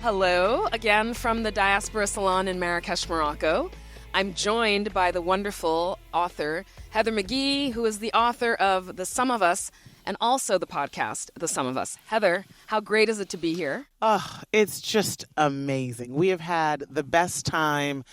Hello, again from the Diaspora Salon in Marrakesh, Morocco. I'm joined by the wonderful author, Heather McGhee, who is the author of The Sum of Us and also the podcast, The Sum of Us. Heather, how great is it to be here? Oh, it's just amazing. We have had the best time.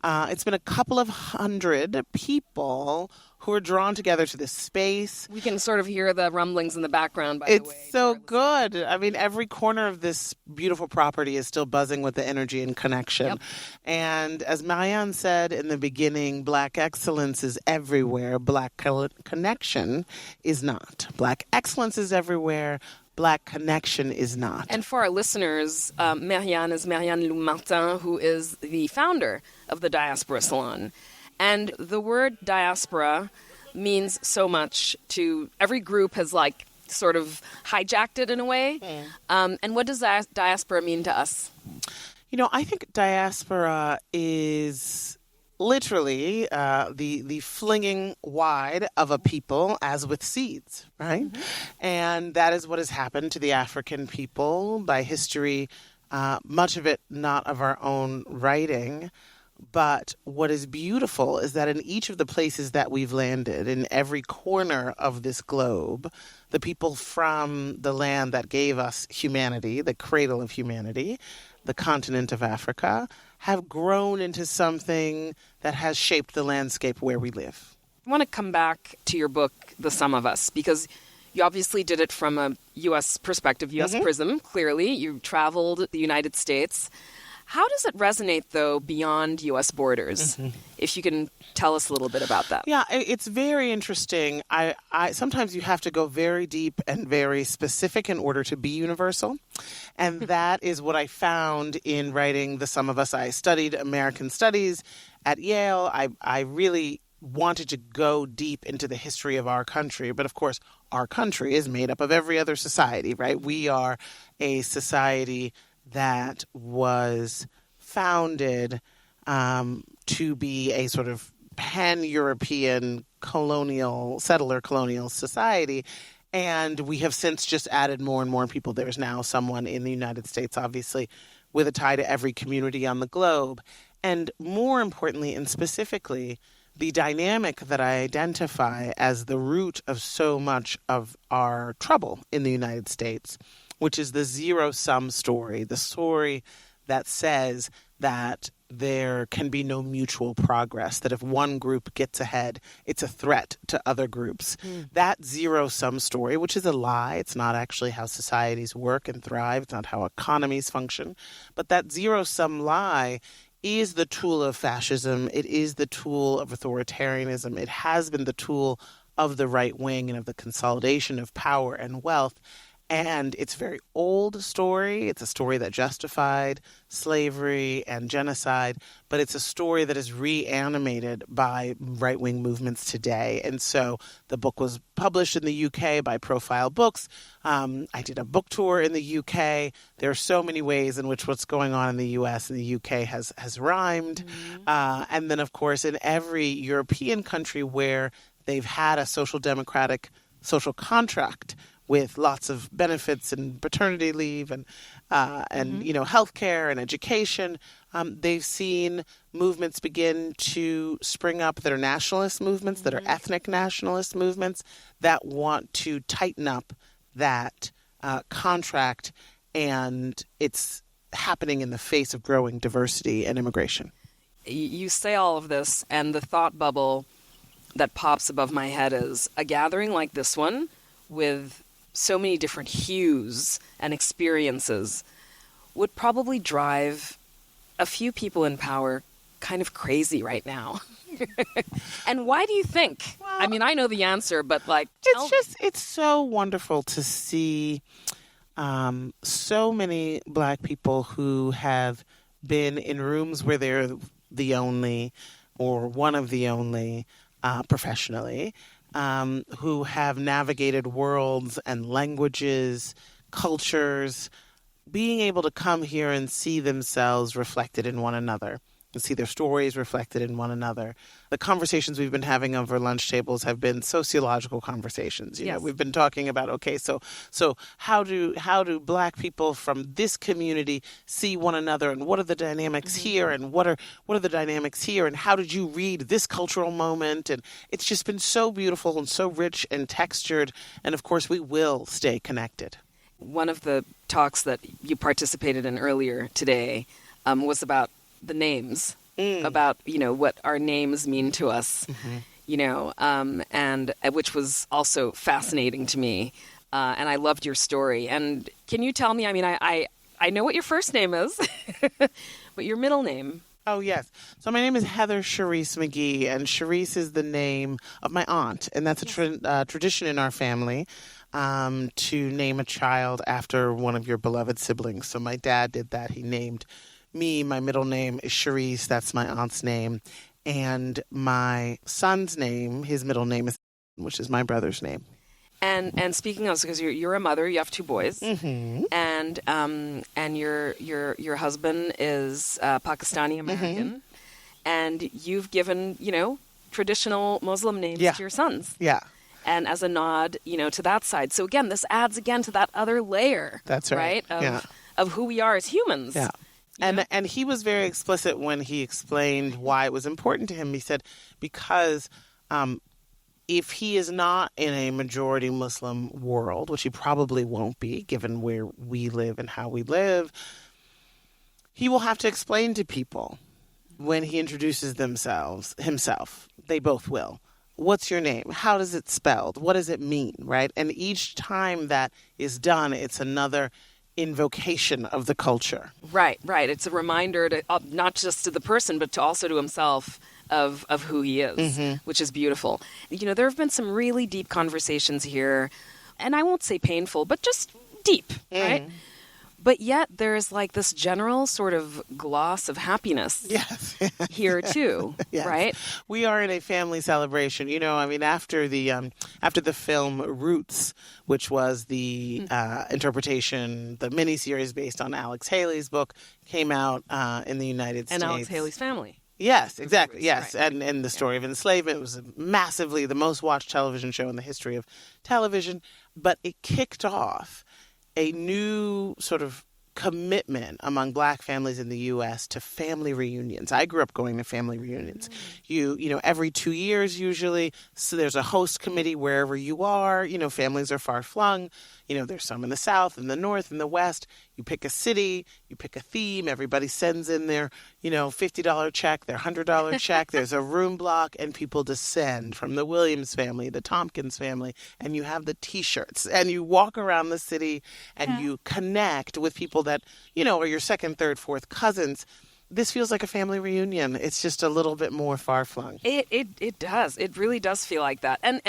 It's been a couple of hundred people who are drawn together to this space. We can sort of hear the rumblings in the background, by the way. It's so good. I mean, every corner of this beautiful property is still buzzing with the energy and connection. Yep. And as Marianne said in the beginning, Black excellence is everywhere. Black connection is not. Black excellence is everywhere. Black connection is not. And for our listeners, Marianne is Marianne loum-martin, who is the founder of the Diaspora Salon. And the word diaspora means so much to every group has like sort of hijacked it in a way. And what does diaspora mean to us? You know, I think diaspora is literally the flinging wide of a people as with seeds, right? Mm-hmm. And that is what has happened to the African people by history, much of it not of our own writing. But what is beautiful is that in each of the places that we've landed, in every corner of this globe, the people from the land that gave us humanity, the cradle of humanity, the continent of Africa, have grown into something that has shaped the landscape where we live. I want to come back to your book, The Sum of Us, because you obviously did it from a U.S. perspective, U.S. prism, clearly. You traveled the United States. How does it resonate, though, beyond U.S. borders? If you can tell us a little bit about that. Yeah, it's very interesting. I sometimes you have to go very deep and very specific in order to be universal. And that is what I found in writing The Sum of Us. I studied American Studies at Yale. I really wanted to go deep into the history of our country. But, of course, our country is made up of every other society, right? We are a society that was founded to be a sort of pan-European settler colonial society. And we have since just added more and more people. There's now someone in the United States, obviously, with a tie to every community on the globe. And more importantly and specifically, the dynamic that I identify as the root of so much of our trouble in the United States, which is the zero-sum story, the story that says that there can be no mutual progress, that if one group gets ahead, it's a threat to other groups. That zero-sum story, which is a lie, it's not actually how societies work and thrive, it's not how economies function, but that zero-sum lie is the tool of fascism, it is the tool of authoritarianism, it has been the tool of the right wing and of the consolidation of power and wealth. And it's a very old story. It's a story that justified slavery and genocide, but it's a story that is reanimated by right-wing movements today. And so the book was published in the UK by Profile Books. I did a book tour in the UK. There are so many ways in which what's going on in the US and the UK has rhymed. And then, of course, in every European country where they've had a social democratic social contract with lots of benefits and paternity leave and healthcare and education, they've seen movements begin to spring up that are nationalist movements, that are ethnic nationalist movements that want to tighten up that contract, and it's happening in the face of growing diversity and immigration. You say all of this, and the thought bubble that pops above my head is a gathering like this one with so many different hues and experiences would probably drive a few people in power kind of crazy right now. And why do you think? Well, I mean, I know the answer, but it's so wonderful to see so many Black people who have been in rooms where they're the only or one of the only professionally, who have navigated worlds and languages, cultures, being able to come here and see themselves reflected in one another. and see their stories reflected in one another. The conversations we've been having over lunch tables have been sociological conversations. You know, we've been talking about, okay, so how do Black people from this community see one another, and what are the dynamics here, and what are the dynamics here, and how did you read this cultural moment? And it's just been so beautiful and so rich and textured, and of course we will stay connected. One of the talks that you participated in earlier today was about the names, about, what our names mean to us, and which was also fascinating to me. And I loved your story. And can you tell me, I know what your first name is, but your middle name? Oh, yes. So my name is Heather McGhee, and Charisse is the name of my aunt. And that's a tradition in our family, to name a child after one of your beloved siblings. So my dad did that. He named me. My middle name is Charisse. That's my aunt's name. And my son's name, his middle name is, which is my brother's name. And speaking of, because you're a mother, you have two boys, and your husband is Pakistani American, and you've given traditional Muslim names to your sons. Yeah. And as a nod, to that side. So again, this adds again to that other layer. That's right. Of who we are as humans. Yeah. And he was very explicit when he explained why it was important to him. He said, because if he is not in a majority Muslim world, which he probably won't be, given where we live and how we live, he will have to explain to people when he introduces himself. They both will. What's your name? How does it spelled? What does it mean? Right? And each time that is done, it's another invocation of the culture. Right. It's a reminder to not just to the person, but also to himself of who he is, which is beautiful. There have been some really deep conversations here, and I won't say painful, but just deep, right? But yet there's like this general sort of gloss of happiness here too, right? We are in a family celebration. After the film Roots, which was the interpretation, the miniseries based on Alex Haley's book, came out in the United States. And Alex Haley's family. Yes, exactly. Yes. Right. And the story of enslavement was massively the most watched television show in the history of television. But it kicked off a new sort of commitment among Black families in the U.S. to family reunions. I grew up going to family reunions. Every 2 years usually, so there's a host committee wherever you are. Families are far flung. There's some in the South, in the North, in the West. You pick a city, you pick a theme. Everybody sends in their, $50 check, their $100 check. There's a room block, and people descend from the Williams family, the Tompkins family, and you have the T-shirts. And you walk around the city, and you connect with people that, are your second, third, fourth cousins. This feels like a family reunion. It's just a little bit more far-flung. It does. It really does feel like that. And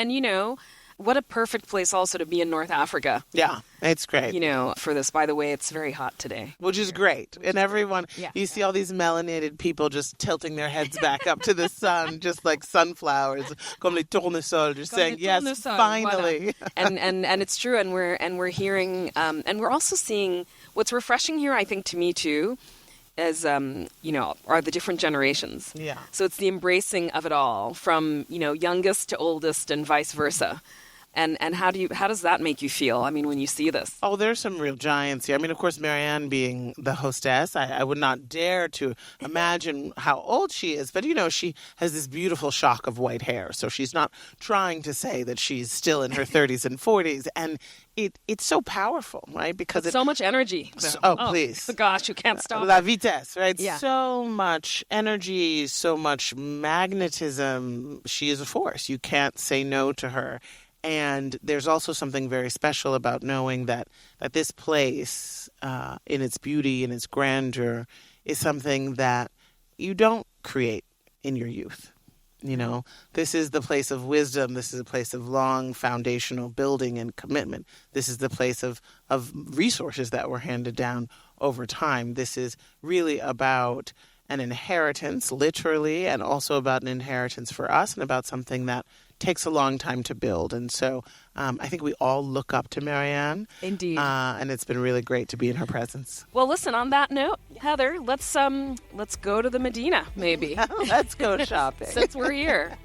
what a perfect place also to be in North Africa. Yeah, it's great. For this. By the way, it's very hot today. Which is great. And everyone, you see all these melanated people just tilting their heads back up to the sun, just like sunflowers, comme les tournesols, just saying, yes, finally. Voilà. And it's true. And we're hearing, and we're also seeing, what's refreshing here, I think, to me too, as are the different generations. Yeah. So it's the embracing of it all, from youngest to oldest and vice versa. And how does that make you feel? When you see this? Oh, there's some real giants here. Of course, Marianne being the hostess, I would not dare to imagine how old she is. But, she has this beautiful shock of white hair. So she's not trying to say that she's still in her 30s and 40s. And it's so powerful, right? Because it's so much energy. Please. Gosh, you can't stop. La vitesse, right? Yeah. So much energy, so much magnetism. She is a force. You can't say no to her. And there's also something very special about knowing that this place, in its beauty and its grandeur, is something that you don't create in your youth. This is the place of wisdom. This is a place of long foundational building and commitment. This is the place of resources that were handed down over time. This is really about an inheritance, literally, and also about an inheritance for us, and about something that takes a long time to build. And so I think we all look up to Marianne. Indeed. And it's been really great to be in her presence. Well, listen, on that note, Heather, let's go to the Medina, maybe. Let's go shopping. Since we're here.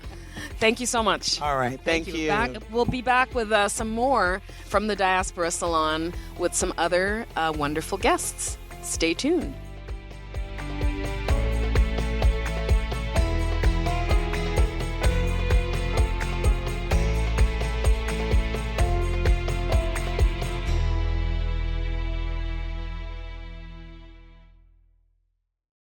Thank you so much. All right. Thank you. We'll be back with some more from the Diaspora Salon with some other wonderful guests. Stay tuned.